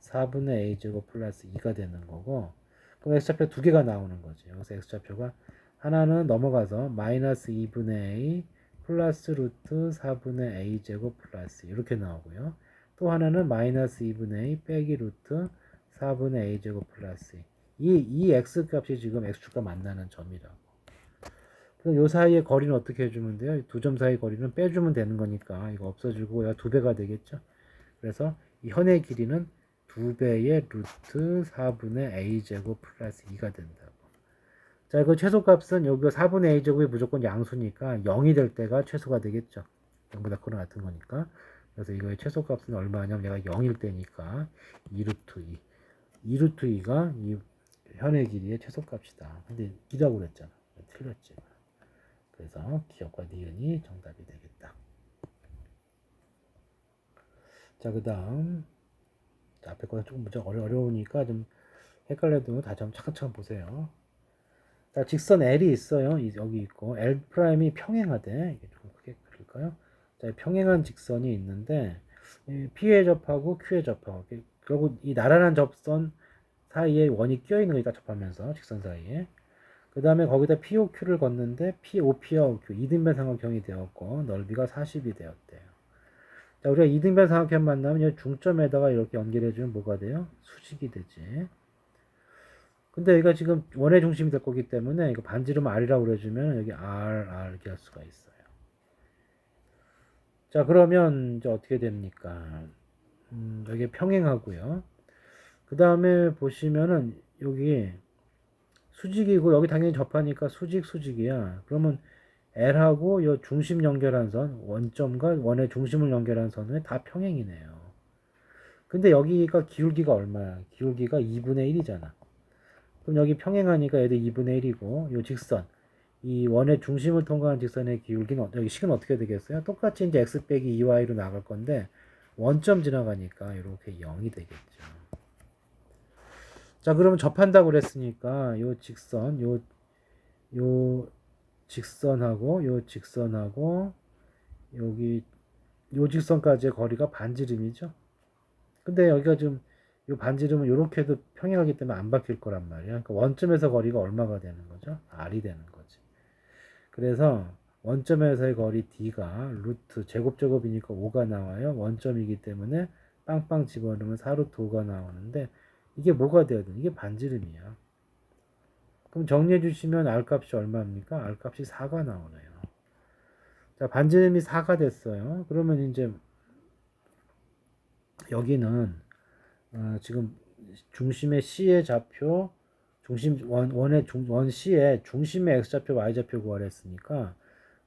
A: 4분의 a 제곱 플러스 2가 되는 거고 그럼 x좌표 두 개가 나오는 거죠. 여기서 x좌표가 하나는 넘어가서 마이너스 2분의 a 플러스 루트 4분의 a 제곱 플러스 이렇게 나오고요. 또 하나는 마이너스 2분의 a 빼기 루트 4분의 a 제곱 플러스 이 x 값이 지금 x축과 만나는 점이라고. 그럼 요 사이의 거리는 어떻게 해주면 돼요? 두 점 사이 거리는 빼주면 되는 거니까 이거 없어지고 얘가 2배가 되겠죠. 그래서 이 현의 길이는 2배의 루트 4분의 a제곱 플러스 2가 된다고. 자, 이거 최소값은 여기 4분의 a제곱이 무조건 양수니까 0이 될 때가 최소가 되겠죠. 0보다 크거나 같은 거니까. 그래서 이거의 최소값은 얼마냐면 얘가 0일 때니까 2루트 2. 2루트 2가 이 현의 길이의 최소값이다. 근데 2라고 그랬잖아. 틀렸지. 그래서 기억과 니은이 정답이 되겠다. 자, 그 다음 앞에 거는 조금 문제가 어려우니까 좀 헷갈려도 다시 한번 차근차근 보세요. 자, 직선 L이 있어요. 여기 있고 L'이 평행하대. 이게 좀 크게 그릴까요? 자, 평행한 직선이 있는데 P에 접하고 Q에 접하고 결국 이 나란한 접선 사이에 원이 끼어 있는 거니까 접하면서 직선 사이에 그 다음에 거기다 POQ를 걷는데 POP와 OQ 이등변 삼각형이 되었고 넓이가 40이 되었대요. 자, 우리가 이등변 삼각형 만나면 중점에다가 이렇게 연결해주면 뭐가 돼요? 수직이 되지. 근데 여기가 지금 원의 중심이 될 거기 때문에 이거 반지름 R이라고 그래주면 여기 R 이렇게 할 수가 있어요. 자, 그러면 이제 어떻게 됩니까? 여기 평행하고요. 그 다음에 보시면은 여기 수직이고 여기 당연히 접하니까 수직이야. 그러면 L하고 요 중심 연결한 선, 원점과 원의 중심을 연결한 선은 다 평행이네요. 근데 여기가 기울기가 얼마야? 기울기가 2분의 1이잖아. 그럼 여기 평행하니까 얘도 2분의 1이고 요 직선 이 원의 중심을 통과한 직선의 기울기는 여기 식은 어떻게 되겠어요? 똑같이 이제 x 빼기 2y로 나갈 건데 원점 지나가니까 이렇게 0이 되겠죠. 자, 그러면 접한다고 그랬으니까 요 직선하고 요 직선하고 여기 요 직선까지의 거리가 반지름이죠. 근데 여기가 지금 요 반지름은 이렇게도 평행하기 때문에 안 바뀔 거란 말이야. 그러니까 원점에서 거리가 얼마가 되는 거죠? R이 되는 거지. 그래서 원점에서의 거리 D가 루트 제곱이니까 5가 나와요. 원점이기 때문에 빵빵 집어넣으면 4루트 5가 나오는데 이게 뭐가 되어든 이게 반지름이야. 그럼 정리해 주시면 R 값이 얼마입니까? R 값이 4가 나오네요. 자, 반지름이 4가 됐어요. 그러면 이제 여기는 지금 중심의 C의 좌표, 원 C의 중심의 X좌표, Y좌표 구하랬으니까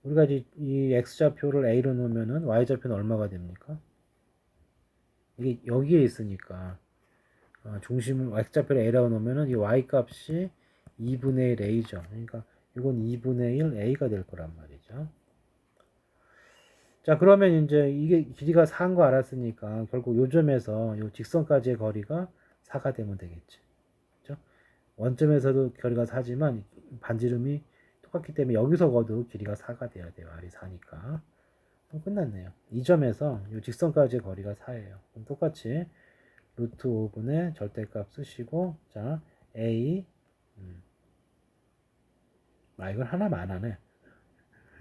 A: 우리가 이 X좌표를 A로 놓으면은 Y좌표는 얼마가 됩니까? 이게 여기에 있으니까 중심을 X좌표를 A라고 놓으면은 이 Y 값이 2분의 1 A죠. 그러니까 이건 2분의 1 A가 될 거란 말이죠. 자, 그러면 이제 이게 길이가 4인 거 알았으니까 결국 요 점에서 요 직선까지의 거리가 4가 되면 되겠지. 그죠? 원점에서도 거리가 4지만 반지름이 똑같기 때문에 여기서 거도 길이가 4가 돼야 돼요. R이 4니까. 그럼 끝났네요. 이 점에서 요 직선까지의 거리가 4예요. 그럼 똑같이 루트 5분의 절대값 쓰시고 자, A 이건 하나만 하네.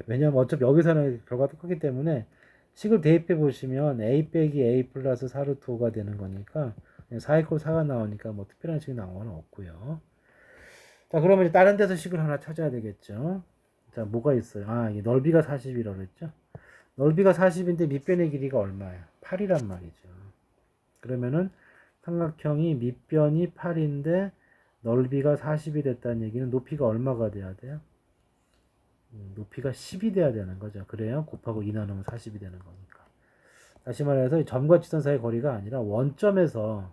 A: 왜냐면 어차피 여기서는 결과가 똑같기 때문에 식을 대입해 보시면 a 빼기 a 플러스 4루트 5가 되는 거니까 4 이퀄 4가 나오니까 뭐 특별한 식이 나온 건 없고요. 자, 그러면 이제 다른 데서 식을 하나 찾아야 되겠죠. 자, 뭐가 있어요? 이게 넓이가 40이라고 그랬죠. 넓이가 40인데 밑변의 길이가 얼마야? 8이란 말이죠. 그러면은 삼각형이 밑변이 8인데 넓이가 40이 됐다는 얘기는 높이가 얼마가 돼야 돼요? 높이가 10이 돼야 되는 거죠. 그래요? 곱하고 2 나누면 40이 되는 거니까. 다시 말해서 점과 직선 사이의 거리가 아니라 원점에서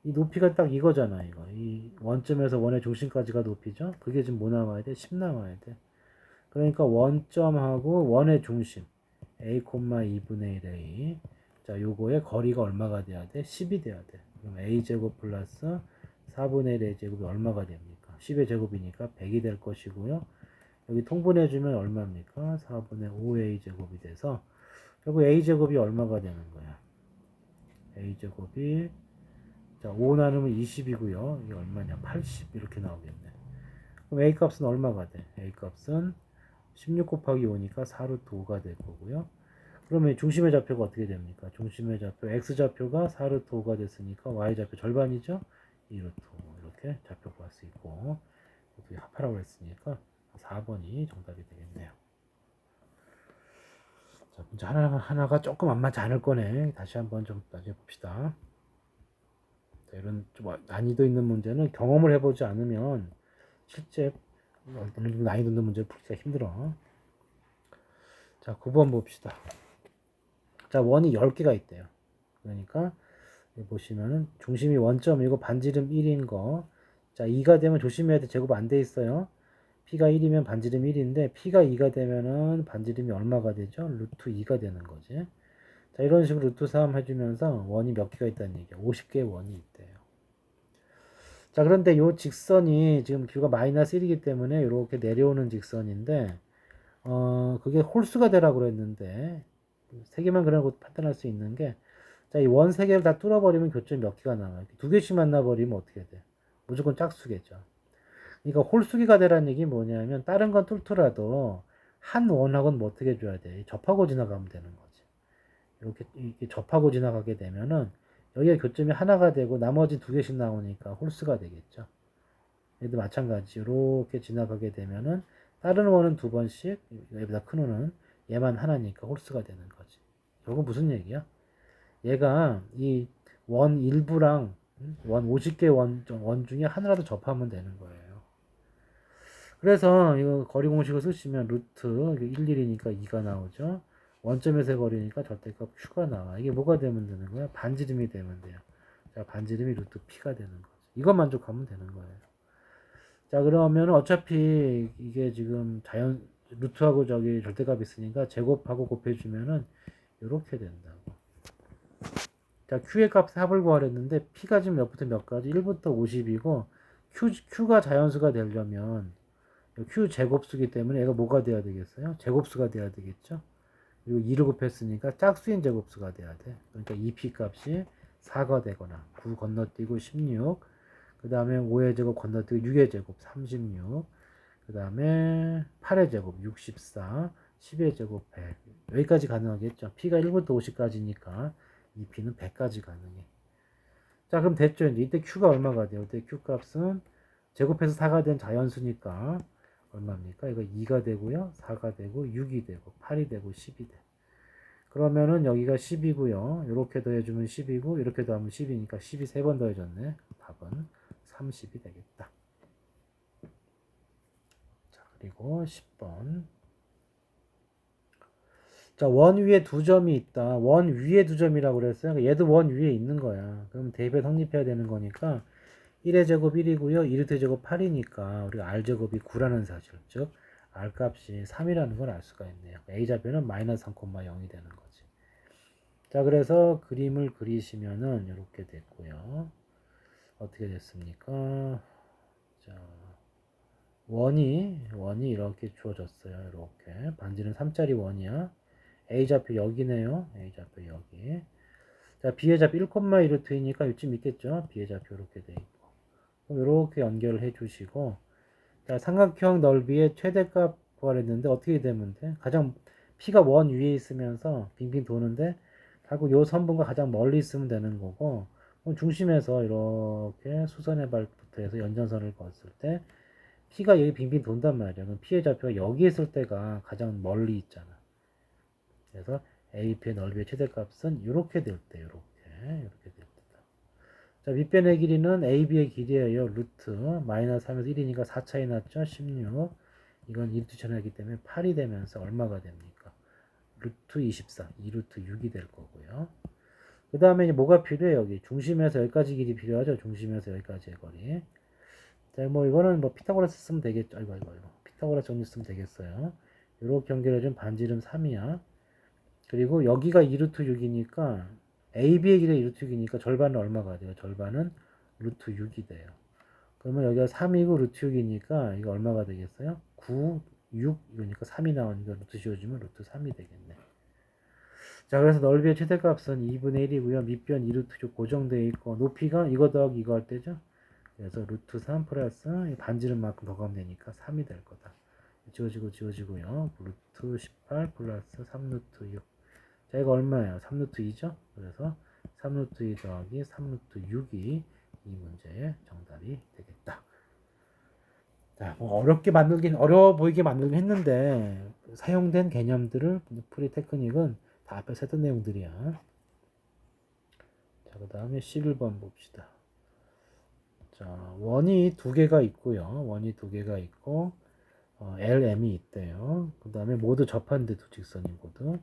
A: 이 높이가 딱 이거잖아. 이 원점에서 원의 중심까지가 높이죠. 그게 지금 뭐 나와야 돼? 10 나와야 돼. 그러니까 원점하고 원의 중심 a, 2분의 1 a. 자, 요거의 거리가 얼마가 돼야 돼? 10이 돼야 돼. 그럼 a 제곱 플러스 4분의 1 a 제곱이 얼마가 됩니까? 10의 제곱이니까 100이 될 것이고요. 여기 통분해주면 얼마입니까? 4분의 5a제곱이 돼서 결국 a제곱이 얼마가 되는 거야? a제곱이 자, 5 나누면 20이고요. 이게 얼마냐? 80 이렇게 나오겠네. 그럼 a 값은 얼마가 돼? a 값은 16 곱하기 5니까 4루트 5가 될 거고요. 그러면 중심의 좌표가 어떻게 됩니까? 중심의 좌표 x좌표가 4루트 5가 됐으니까 y좌표 절반이죠? 2루트 5 이렇게 좌표 구할 수 있고 이렇게 합하라고 했으니까 4번이 정답이 되겠네요. 자, 문제 하나가 조금 안 맞지 않을 거네. 다시 한번 좀 나중에 봅시다. 자, 이런 좀 난이도 있는 문제는 경험을 해보지 않으면 실제 어느 정도 난이도 있는 문제를 풀기가 힘들어. 자, 9번 봅시다. 자, 원이 10개가 있대요. 그러니까 여기 보시면은 중심이 원점이고 반지름 1인 거. 자, 2가 되면 조심해야 돼. 제곱 안 돼 있어요. P가 1이면 반지름 1인데 P가 2가 되면은 반지름이 얼마가 되죠? 루트 2가 되는 거지. 자, 이런 식으로 루트 3 해주면서 원이 몇 개가 있다는 얘기야. 50개의 원이 있대요. 자, 그런데 요 직선이 지금 뷰가 마이너스 1이기 때문에 이렇게 내려오는 직선인데 그게 홀수가 되라고 그랬는데 세 개만 그러고 판단할 수 있는 게 자, 이 원 세 개를 다 뚫어버리면 교점이 몇 개가 나와요. 두 개씩 만나버리면 어떻게 돼? 무조건 짝수겠죠. 그러니까 홀수기가 되라는 얘기 뭐냐면 다른 건 뚫더라도 한 원하고는 뭐 어떻게 줘야 돼? 접하고 지나가면 되는 거지. 이렇게 접하고 지나가게 되면은 여기가 교점이 하나가 되고 나머지 두 개씩 나오니까 홀수가 되겠죠. 얘도 마찬가지. 이렇게 지나가게 되면은 다른 원은 두 번씩 얘보다 큰 원은 얘만 하나니까 홀수가 되는 거지. 이거 무슨 얘기야? 얘가 이 원 일부랑 원 50개 원 중에 하나라도 접하면 되는 거예요. 그래서 이거 거리 공식을 쓰시면 루트 11이니까 2가 나오죠. 원점에서의 거리니까 절대값 q가 나와. 이게 뭐가 되면 되는 거야? 반지름이 되면 돼요. 자, 반지름이 루트 p가 되는 거죠. 이것 만족하면 되는 거예요. 자, 그러면 어차피 이게 지금 루트하고 저기 절대값이 있으니까 제곱하고 곱해주면은 이렇게 된다고. 자, q의 값 합을 구하랬는데 p가 지금 몇부터 몇까지? 1부터 50이고 q가 자연수가 되려면 q 제곱수기 때문에 얘가 뭐가 돼야 되겠어요? 제곱수가 돼야 되겠죠? 그리고 2를 곱했으니까 짝수인 제곱수가 돼야 돼. 그러니까 2p 값이 4가 되거나 9 건너뛰고 16, 그 다음에 5의 제곱 건너뛰고 6의 제곱 36, 그 다음에 8의 제곱 64, 10의 제곱 100. 여기까지 가능하겠죠. p가 1부터 50까지니까 2p는 100까지 가능해. 자, 그럼 됐죠. 이때 q가 얼마가 돼요? 이때 q 값은 제곱해서 4가 된 자연수니까 얼마입니까? 이거 2가 되고요. 4가 되고 6이 되고 8이 되고 10이 돼. 그러면은 여기가 10이고요. 이렇게 더해주면 10이고 이렇게 더하면 10이니까 10이 3번 더해졌네. 답은 30이 되겠다. 자, 그리고 10번. 자, 원 위에 두 점이 있다. 원 위에 두 점이라고 그랬어요. 얘도 원 위에 있는 거야. 그럼 대입에 성립해야 되는 거니까 1의 제곱 1이고요. 2루트 제곱 8이니까 우리가 r제곱이 9라는 사실, 즉 r값이 3이라는 걸 알 수가 있네요. a좌표는 마이너스 3,0이 되는 거지. 자, 그래서 그림을 그리시면은 이렇게 됐고요. 어떻게 됐습니까? 자, 원이 이렇게 주어졌어요. 이렇게 반지는 3짜리 원이야. a좌표 여기네요. a좌표 여기. 자, b의 좌표 1,1루트이니까 이쯤 있겠죠. b의 좌표 이렇게 돼 있고. 그럼 이렇게 연결을 해주시고, 자, 삼각형 넓이의 최대값 구하랬는데 어떻게 되면 돼? 가장 P가 원 위에 있으면서 빙빙 도는데 결국 요 선분과 가장 멀리 있으면 되는 거고, 그럼 중심에서 이렇게 수선의 발부터 해서 연장선을 그었을 때 P가 여기 빙빙 돈단 말이야. 그럼 P의 좌표가 여기 있을 때가 가장 멀리 있잖아. 그래서 AP의 넓이의 최대값은 이렇게 될 때, 이렇게 될 때다. 자, 밑변의 길이는 AB의 길이에요. 루트 마이너스 3에서 1이니까 4 차이 났죠. 16. 이건 2루트 전하기 때문에 8이 되면서 얼마가 됩니까? 루트 24, 2루트 6이 될 거고요. 그 다음에 이제 뭐가 필요해? 여기 중심에서 여기까지 길이 필요하죠. 중심에서 여기까지의 거리. 자, 뭐 이거는 뭐 피타고라스 쓰면 되겠죠. 아이고. 피타고라스 정리 쓰면 되겠어요. 이렇게 연결해준 반지름 3이야. 그리고 여기가 2루트 6이니까 AB의 길이 2루트 6이니까 절반은 얼마가 돼요? 절반은 루트 6이 돼요. 그러면 여기가 3이고 루트 6이니까 이거 얼마가 되겠어요? 9, 6 이거니까 3이 나오니까 루트 씌워주면 루트 3이 되겠네. 자, 그래서 넓이의 최대값은 2분의 1이고요. 밑변 2루트 6 고정되어 있고 높이가 이거 더하기 이거 할 때죠. 그래서 루트 3 플러스 반지름만큼 더 가면 되니까 3이 될 거다. 지워지고요. 루트 18 플러스 3루트 6. 자, 이거 얼마예요? 3루트 2죠? 그래서 3루트 2 더하기 3루트 6이 이 문제의 정답이 되겠다. 자, 자, 뭐 어려워 보이게 만들긴 했는데 사용된 개념들을 프리 테크닉은 다 앞에 했던 내용들이야. 자, 그 다음에 11번 봅시다. 자, 원이 두 개가 있고요. 원이 두 개가 있고 LM이 있대요. 그 다음에 모두 접한데 두 직선이 모두.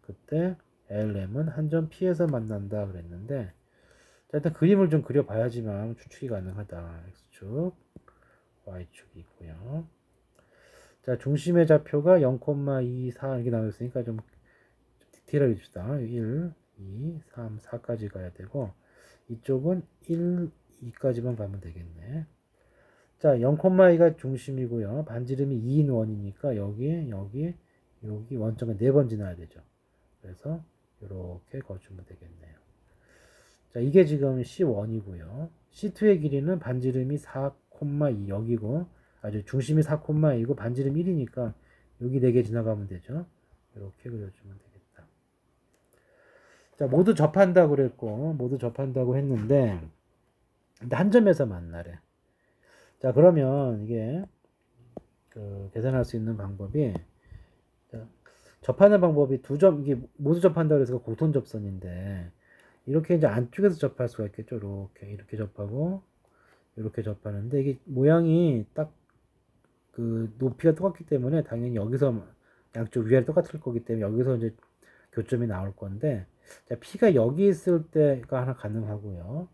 A: 그때 LM은 한 점 P에서 만난다 그랬는데, 자, 일단 그림을 좀 그려봐야지만 추측이 가능하다. X축, Y축이 있고요. 자, 중심의 좌표가 0,24 이렇게 나와 있으니까 좀 디테일하게 줍시다. 1, 2, 3, 4까지 가야 되고, 이쪽은 1, 2까지만 가면 되겠네. 자, 0,2가 중심이고요. 반지름이 2인 원이니까 여기 원점에 4번 지나야 되죠. 그래서 이렇게 거주면 되겠네요. 자, 이게 지금 C1이고요. C2의 길이는 반지름이 4,2 여기고, 아주 중심이 4,2고 반지름 1이니까 여기 4개 지나가면 되죠. 이렇게 그려주면 되겠다. 자, 모두 접한다고 그랬고, 모두 접한다고 했는데, 근데 한 점에서 만나래. 자, 그러면 이게 계산할 수 있는 방법이, 자, 접하는 방법이 이게 모두 접한다고 해서 공통 접선인데, 이렇게 이제 안쪽에서 접할 수가 있겠죠. 이렇게 접하고, 이렇게 접하는데, 이게 모양이 딱 그 높이가 똑같기 때문에 당연히 여기서 양쪽 위아래 똑같을 거기 때문에 여기서 이제 교점이 나올 건데, 자, P가 여기 있을 때가 하나 가능하고요.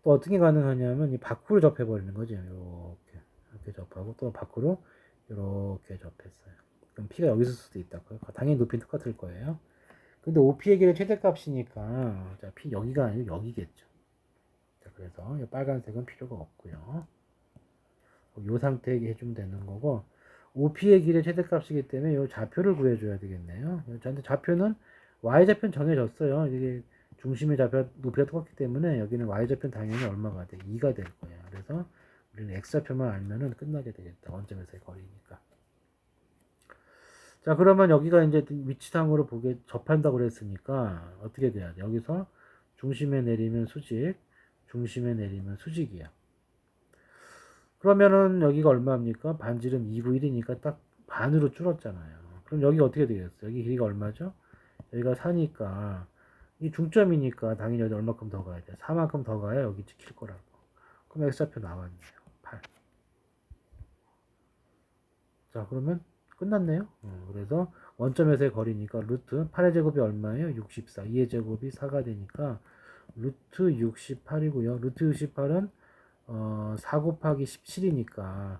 A: 또 어떻게 가능하냐면 이 밖으로 접해버리는 거죠. 이렇게 접하고 또 밖으로 이렇게 접했어요. 그럼 P가 여기 있을 수도 있다고요. 당연히 높이는 똑같을 거예요. 근데 OP의 길의 최대값이니까 자, P 여기가 아니고 여기겠죠. 자, 그래서 이 빨간색은 필요가 없고요. 이 상태에 해주면 되는 거고, OP의 길의 최대값이기 때문에 이 좌표를 구해줘야 되겠네요. 근데 좌표는 Y좌표는 정해졌어요. 이게 중심의 좌표 높이가 똑같기 때문에 여기는 Y좌표는 당연히 얼마가 돼? 2가 될 거예요. 그래서 우리는 X좌표만 알면은 끝나게 되겠다. 원점에서의 거리니까. 자, 그러면 여기가 이제 위치상으로 보게 접한다고 그랬으니까 어떻게 돼야 돼? 여기서 중심에 내리면 수직, 중심에 내리면 수직이야. 그러면은 여기가 얼마입니까? 반지름 2분 1이니까 딱 반으로 줄었잖아요. 그럼 여기 어떻게 되겠어요? 여기 길이가 얼마죠? 여기가 4니까 이 중점이니까 당연히 여기 얼마큼 더 가야 돼? 4만큼 더 가야 여기 찍힐 거라고. 그럼 X좌표 나왔네요. 8. 자, 그러면 끝났네요. 그래서 원점에서의 거리니까 루트 8의 제곱이 얼마예요? 64. 2의 제곱이 4가 되니까 루트 68이고요. 루트 68은 4 곱하기 17이니까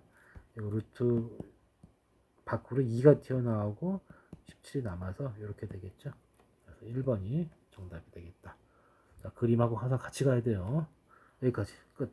A: 루트 밖으로 2가 튀어나오고 17이 남아서 이렇게 되겠죠. 그래서 1번이 정답이 되겠다. 자, 그림하고 항상 같이 가야 돼요. 여기까지 끝.